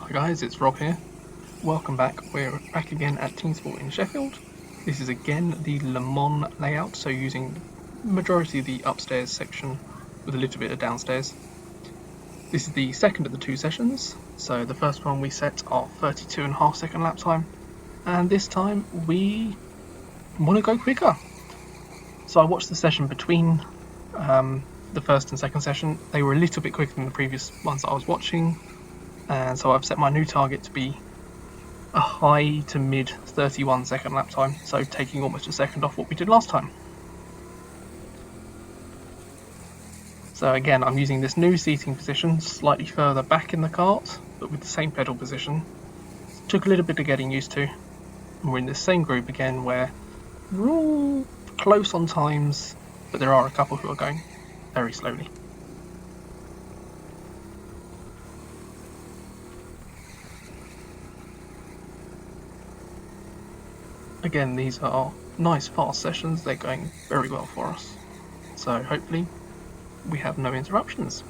Hi guys, it's Rob here. Welcome back. We're back again at TeamSport in Sheffield. This is again the Le Mans layout, so using the majority of the upstairs section with a little bit of downstairs. This is the second of the two sessions. So the first one we set our 32.5 second lap time, and this time we want to go quicker. So I watched the session between the first and second session. They were a little bit quicker than the previous ones that I was watching, and so I've set my new target to be a high to mid 31 second lap time, so taking almost a second off what we did last time. So again, I'm using this new seating position slightly further back in the kart, but with the same pedal position. Took a little bit of getting used to, and we're in the same group again where we're all close on times, but there are a couple who are going very slowly. Again, these are nice fast sessions, they're going very well for us, so hopefully we have no interruptions.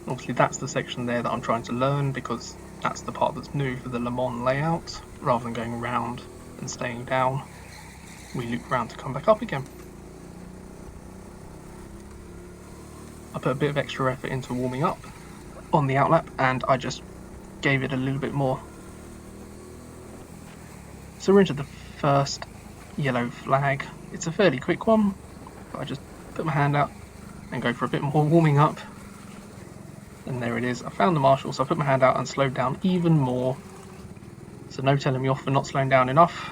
Obviously that's the section there that I'm trying to learn, because that's the part that's new for the Le Mans layout. Rather than going round and staying down, we loop around to come back up again. I put a bit of extra effort into warming up on the outlap, and I just gave it a little bit more. So we're into the first yellow flag. It's a fairly quick one, but I just put my hand out and go for a bit more warming up, and there it is. I found the marshal, so I put my hand out and slowed down even more. So no telling me off for not slowing down enough.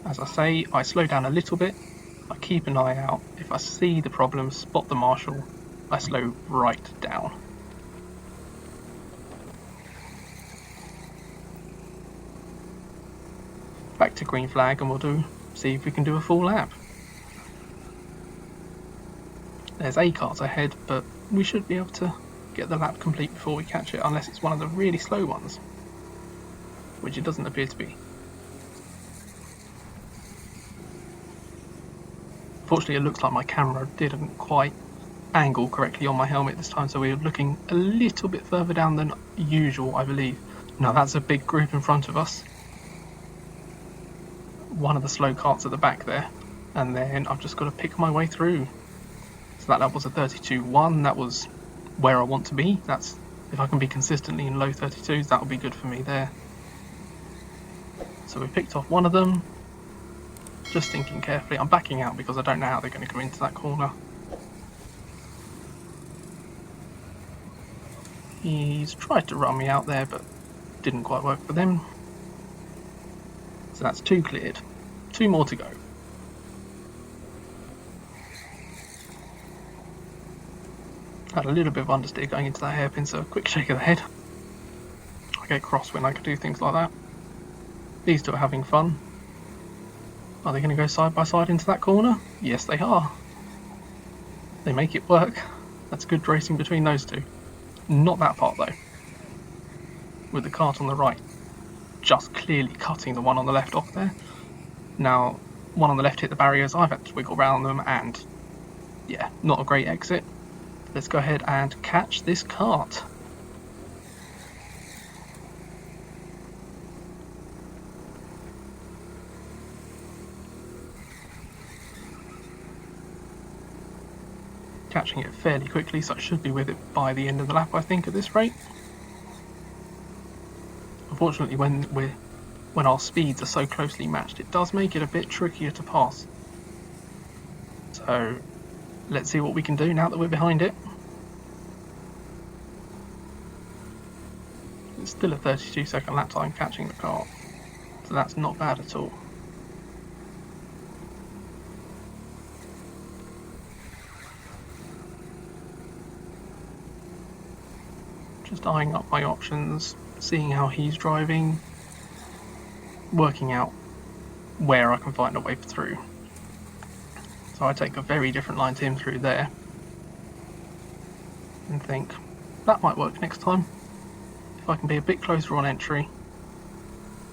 As I say, I slow down a little bit, I keep an eye out. If I see the problem, spot the marshal, I slow right down. Back to green flag, and we'll see if we can do a full lap. There's a kart ahead, but we should be able to get the lap complete before we catch it, unless it's one of the really slow ones, which it doesn't appear to be. Fortunately, it looks like my camera didn't quite angle correctly on my helmet this time, so we're looking a little bit further down than usual, I believe. Now that's a big group in front of us. One of the slow karts at the back there, and then I've just got to pick my way through. So that lap was a 32.1, that was where I want to be. That's, if I can be consistently in low 32s, that'll be good for me there. So we picked off one of them, just thinking carefully. I'm backing out because I don't know how they're going to come into that corner. He's tried to run me out there, but didn't quite work for them. So that's 2 cleared, 2 more to go. Had a little bit of understeer going into that hairpin, so a quick shake of the head. I get cross when I can do things like that. These two are having fun. Are they going to go side by side into that corner? Yes, they are. They make it work. That's good racing between those two. Not that part though. With the kart on the right just clearly cutting the one on the left off there. Now, one on the left hit the barriers, I've had to wiggle around them, and yeah, not a great exit. Let's go ahead and catch this kart. Catching it fairly quickly, so I should be with it by the end of the lap, I think, at this rate. Unfortunately, when our speeds are so closely matched, it does make it a bit trickier to pass. So let's see what we can do now that we're behind it. It's still a 32 second lap time catching the kart, so that's not bad at all. Just eyeing up my options, seeing how he's driving, working out where I can find a way through. So I take a very different line to him through there and think that might work next time. If I can be a bit closer on entry,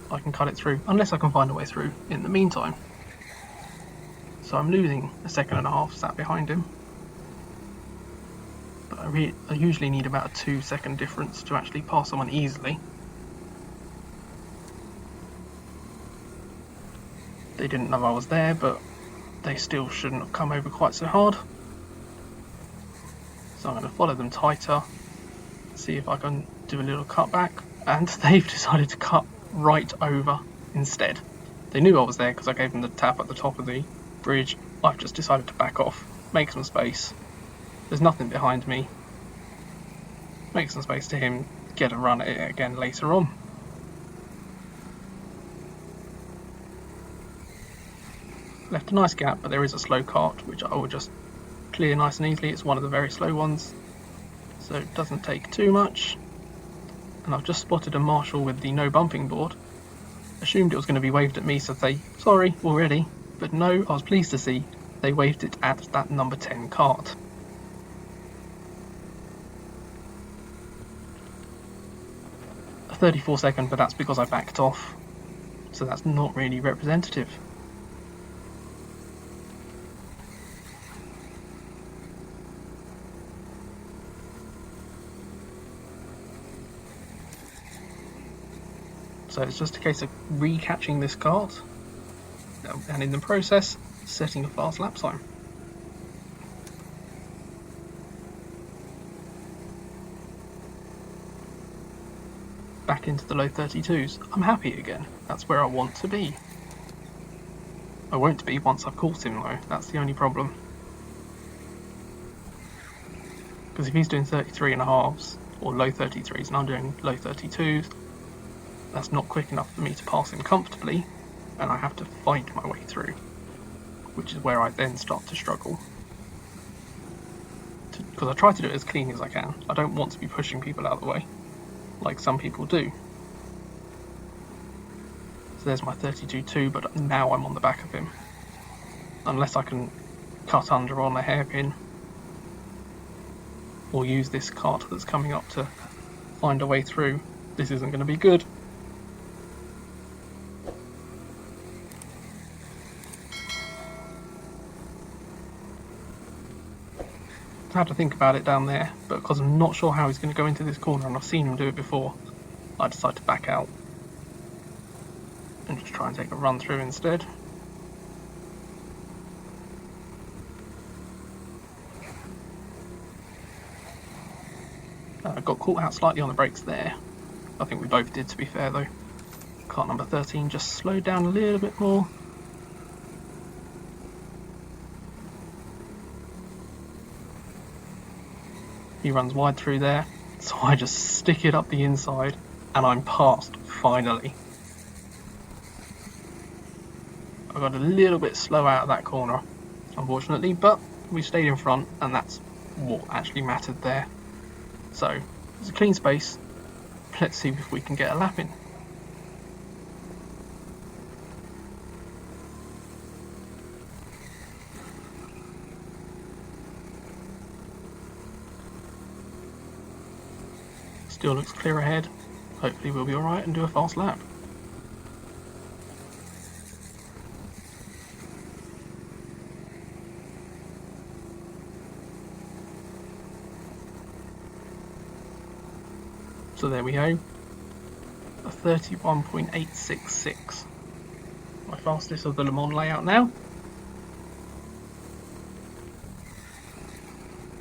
I can cut it through, unless I can find a way through in the meantime. So I'm losing a second and a half sat behind him. But I usually need about a 2-second difference to actually pass someone easily. They didn't know I was there, but they still shouldn't have come over quite so hard. So I'm going to follow them tighter, see if I can do a little cutback, and they've decided to cut right over instead. They knew I was there because I gave them the tap at the top of the bridge. I've just decided to back off, make some space. There's nothing behind me. Make some space to him, get a run at it again later on. Left a nice gap, but there is a slow kart which I will just clear nice and easily. It's one of the very slow ones, so it doesn't take too much. And I've just spotted a marshal with the no bumping board. Assumed it was going to be waved at me, so say sorry already, but no, I was pleased to see they waved it at that number 10 kart. A 34-second, but that's because I backed off, so that's not really representative. So it's just a case of re-catching this kart, and in the process, setting a fast lap time. Back into the low 32s. I'm happy again. That's where I want to be. I won't be once I've caught him though, that's the only problem. Because if he's doing 33 and a halves, or low 33s, and I'm doing low 32s, that's not quick enough for me to pass him comfortably, and I have to fight my way through, which is where I then start to struggle. Because I try to do it as clean as I can. I don't want to be pushing people out of the way, like some people do. So there's my 32-2, but now I'm on the back of him. Unless I can cut under on a hairpin, or use this kart that's coming up to find a way through, this isn't going to be good. I had to think about it down there, but because I'm not sure how he's going to go into this corner and I've seen him do it before, I decided to back out and just try and take a run through instead. I got caught out slightly on the brakes there. I think we both did, to be fair though. Kart number 13 just slowed down a little bit more. He runs wide through there, so I just stick it up the inside, and I'm past, finally. I got a little bit slow out of that corner, unfortunately, but we stayed in front, and that's what actually mattered there. So, it's a clean space. Let's see if we can get a lap in. Still looks clear ahead. Hopefully we'll be alright and do a fast lap. So there we go. A 31.866. My fastest of the Le Mans layout now.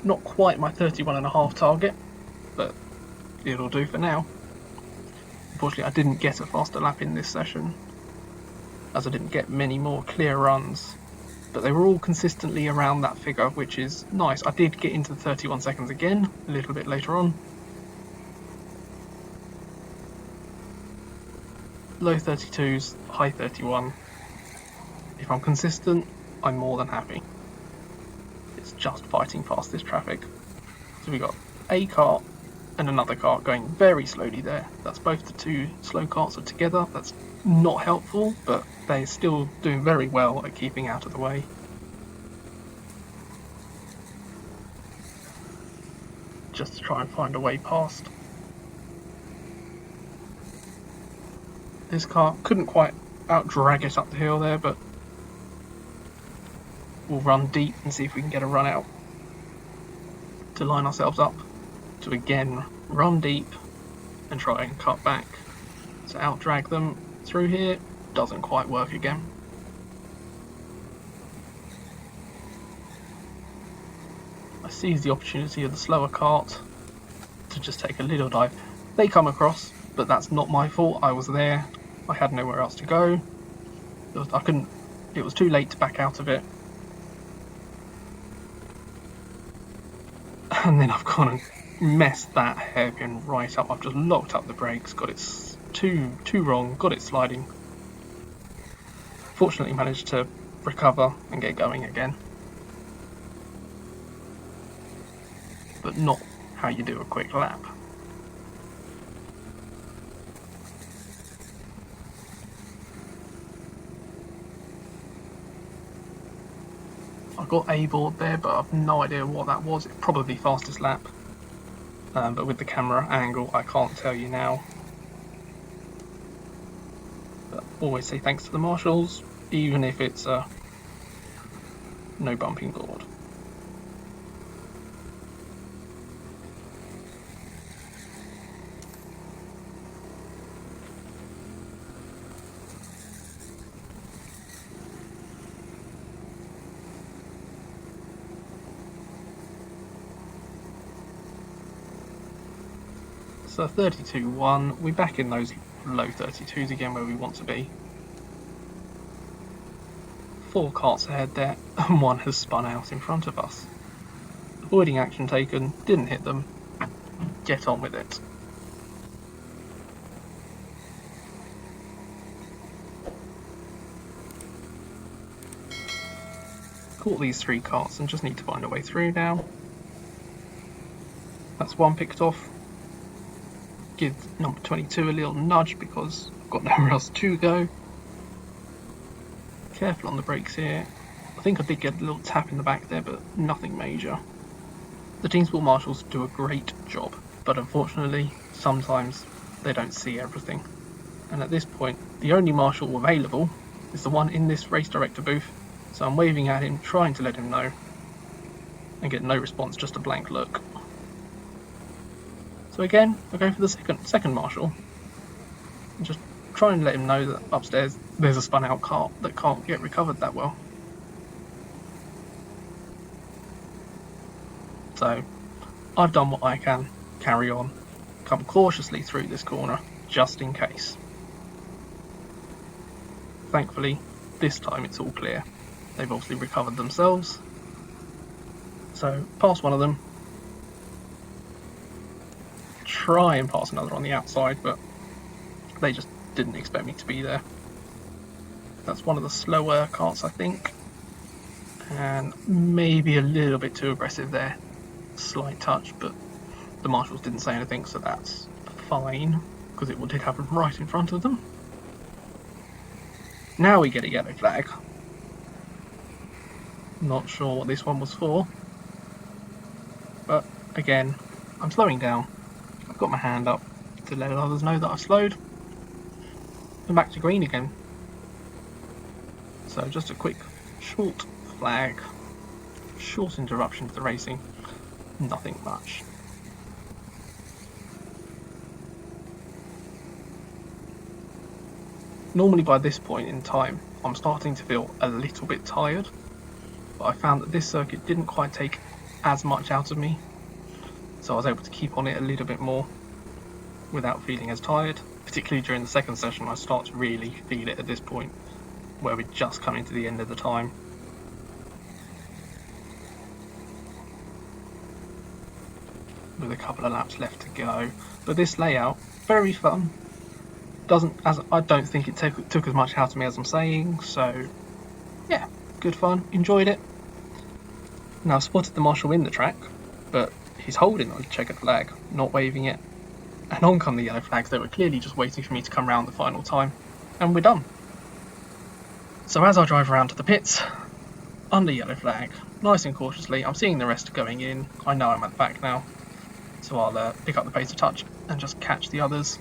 Not quite my 31.5 target, but it'll do for now. Unfortunately, I didn't get a faster lap in this session, as I didn't get many more clear runs, but they were all consistently around that figure, which is nice. I did get into the 31 seconds again a little bit later on. Low 32s, high 31. If I'm consistent, I'm more than happy. It's just fighting past this traffic. So we got a kart and another kart going very slowly there. That's both the two slow karts are together. That's not helpful, but they're still doing very well at keeping out of the way. Just to try and find a way past. This car couldn't quite out-drag it up the hill there, but we'll run deep and see if we can get a run out. to line ourselves up to again run deep and try and cut back to out drag them through here. Doesn't quite work again. I seize the opportunity of the slower kart to just take a little dive. They come across, but that's not my fault. I was there. I had nowhere else to go. It was too late to back out of it. And then I've gone and messed that hairpin right up. I've just locked up the brakes, got it too wrong, got it sliding. Fortunately managed to recover and get going again. But not how you do a quick lap. I got a board there, but I've no idea what that was. It's probably fastest lap. But with the camera angle, I can't tell you now. But always say thanks to the marshals, even if it's a no bumping board. So 32.1, we're back in those low 32s again where we want to be. 4 karts ahead there, and 1 has spun out in front of us. Avoiding action taken, didn't hit them, get on with it. Caught these 3 karts and just need to find a way through now. That's 1 picked off. Give number 22 a little nudge because I've got nowhere else to go. Careful on the brakes here. I think I did get a little tap in the back there, but nothing major. The TeamSport marshals do a great job, but unfortunately, sometimes they don't see everything. And at this point, the only marshal available is the one in this race director booth, so I'm waving at him, trying to let him know, and get no response, just a blank look. So again, I go for the second marshal, and just try and let him know that upstairs there's a spun out kart that can't get recovered that well. So I've done what I can, carry on, come cautiously through this corner, just in case. Thankfully, this time it's all clear. They've obviously recovered themselves. So pass one of them, try and pass another on the outside, but they just didn't expect me to be there. That's one of the slower karts, I think, and maybe a little bit too aggressive there. Slight touch, but the marshals didn't say anything, so that's fine, because it did happen right in front of them. Now we get a yellow flag. Not sure what this one was for, but again, I'm slowing down. I've got my hand up to let others know that I've slowed. And back to green again. So just a quick short flag, short interruption to the racing, nothing much. Normally by this point in time I'm starting to feel a little bit tired, but I found that this circuit didn't quite take as much out of me, so I was able to keep on it a little bit more without feeling as tired. Particularly during the second session I start to really feel it at this point, where we're just coming to the end of the time. With a couple of laps left to go, but this layout, very fun. I don't think it took as much out of me as I'm saying, so yeah, good fun, enjoyed it. Now I've spotted the marshal in the track, but he's holding on the checkered flag, not waving it, and on come the yellow flags. They were clearly just waiting for me to come round the final time, and we're done. So as I drive around to the pits, under yellow flag, nice and cautiously, I'm seeing the rest going in. I know I'm at the back now, so I'll pick up the pace a touch and just catch the others.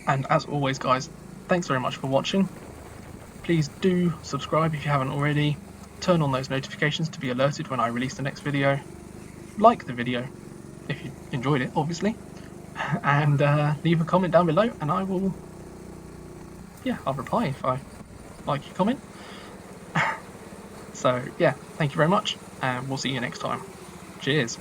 And as always guys, thanks very much for watching. Please do subscribe if you haven't already, turn on those notifications to be alerted when I release the next video. like the video if you enjoyed it, obviously, and leave a comment down below, and I will, I'll reply if I like your comment. So yeah, thank you very much, and we'll see you next time. Cheers.